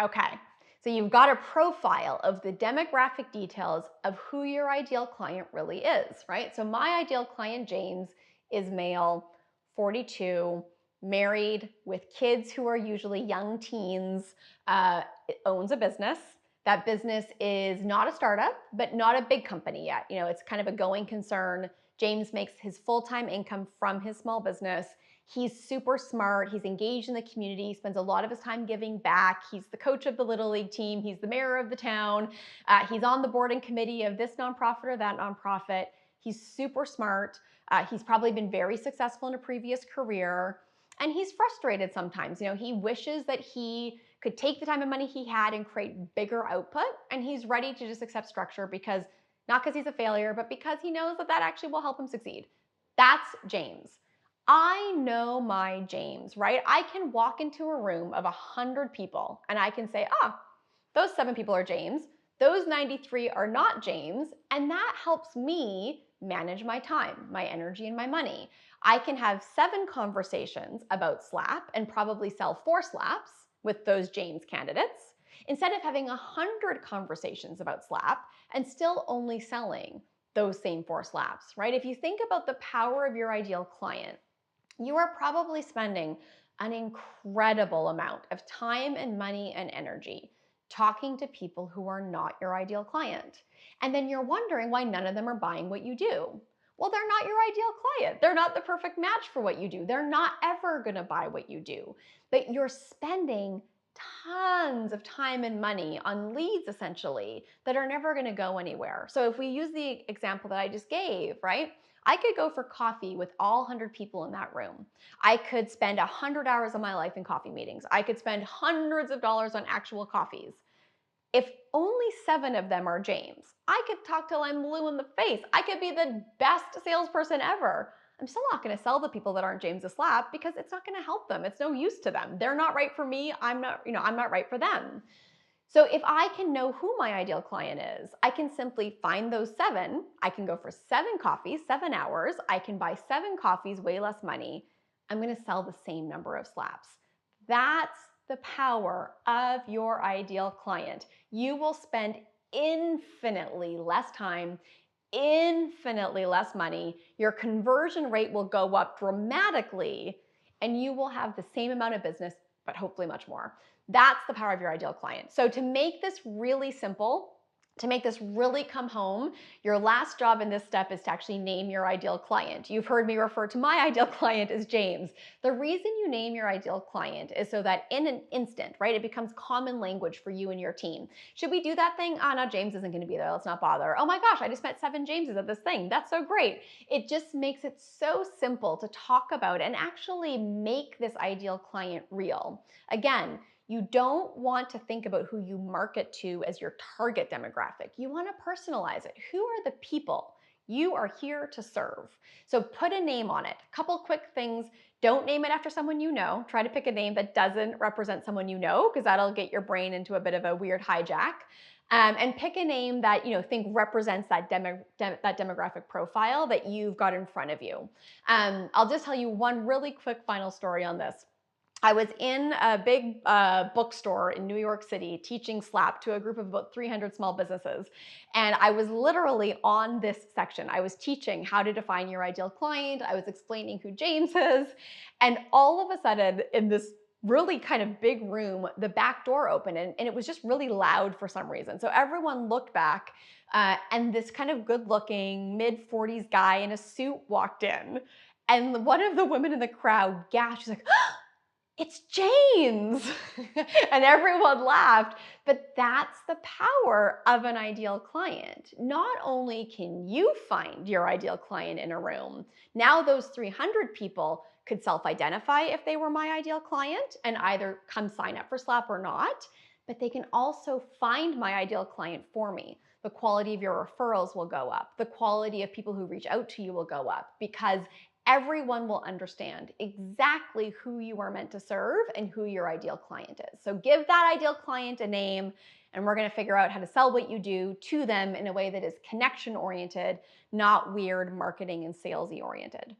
Okay, so you've got a profile of the demographic details of who your ideal client really is, right? So my ideal client, James, is male, 42, married with kids who are usually young teens, owns a business. That business is not a startup, but not a big company yet. You know, it's kind of a going concern. James makes his full-time income from his small business. He's super smart. He's engaged in the community. He spends a lot of his time giving back. He's the coach of the Little League team. He's the mayor of the town. He's on the board and committee of this nonprofit or that nonprofit. He's super smart. He's probably been very successful in a previous career. And he's frustrated sometimes. You know, he wishes that he could take the time and money he had and create bigger output. And he's ready to just accept structure because, not because he's a failure, but because he knows that that actually will help him succeed. That's James. I know my James, right? I can walk into a room of 100 people and I can say, those 7 people are James. Those 93 are not James. And that helps me manage my time, my energy, and my money. I can have 7 conversations about SLAP and probably sell 4 SLAPs with those James candidates instead of having 100 conversations about SLAP and still only selling those same 4 SLAPs, right? If you think about the power of your ideal client, you are probably spending an incredible amount of time and money and energy talking to people who are not your ideal client. And then you're wondering why none of them are buying what you do. Well, they're not your ideal client. They're not the perfect match for what you do. They're not ever going to buy what you do. But you're spending tons of time and money on leads essentially that are never going to go anywhere. So if we use the example that I just gave, right? I could go for coffee with all 100 people in that room. I could spend 100 hours of my life in coffee meetings. I could spend hundreds of dollars on actual coffees. If only 7 of them are James, I could talk till I'm blue in the face. I could be the best salesperson ever. I'm still not going to sell the people that aren't James a slap because it's not going to help them. It's no use to them. They're not right for me. I'm not right for them. So if I can know who my ideal client is, I can simply find those 7. I can go for 7 coffees, 7 hours. I can buy 7 coffees, way less money. I'm going to sell the same number of slaps. That's the power of your ideal client. You will spend infinitely less time, infinitely less money. Your conversion rate will go up dramatically, and you will have the same amount of business, but hopefully much more. That's the power of your ideal client. So to make this really simple, to make this really come home, your last job in this step is to actually name your ideal client. You've heard me refer to my ideal client as James. The reason you name your ideal client is so that in an instant, right, it becomes common language for you and your team. Should we do that thing? Oh, no, James isn't going to be there. Let's not bother. Oh my gosh, I just met 7 Jameses at this thing. That's so great. It just makes it so simple to talk about and actually make this ideal client real. Again, you don't want to think about who you market to as your target demographic. You want to personalize it. Who are the people you are here to serve? So put a name on it. A couple quick things. Don't name it after someone you know. Try to pick a name that doesn't represent someone you know, because that'll get your brain into a bit of a weird hijack. And pick a name that think represents that demographic profile that you've got in front of you. I'll just tell you one really quick final story on this. I was in a big bookstore in New York City teaching SLAP to a group of about 300 small businesses. And I was literally on this section. I was teaching how to define your ideal client. I was explaining who James is. And all of a sudden, in this really kind of big room, the back door opened and it was just really loud for some reason. So everyone looked back and this kind of good-looking mid-40s guy in a suit walked in. And one of the women in the crowd gasped. She's like, it's James. And everyone laughed. But that's the power of an ideal client. Not only can you find your ideal client in a room, now those 300 people could self-identify if they were my ideal client and either come sign up for SLAP or not, but they can also find my ideal client for me. The quality of your referrals will go up. The quality of people who reach out to you will go up because everyone will understand exactly who you are meant to serve and who your ideal client is. So give that ideal client a name, and we're going to figure out how to sell what you do to them in a way that is connection-oriented, not weird marketing and salesy oriented.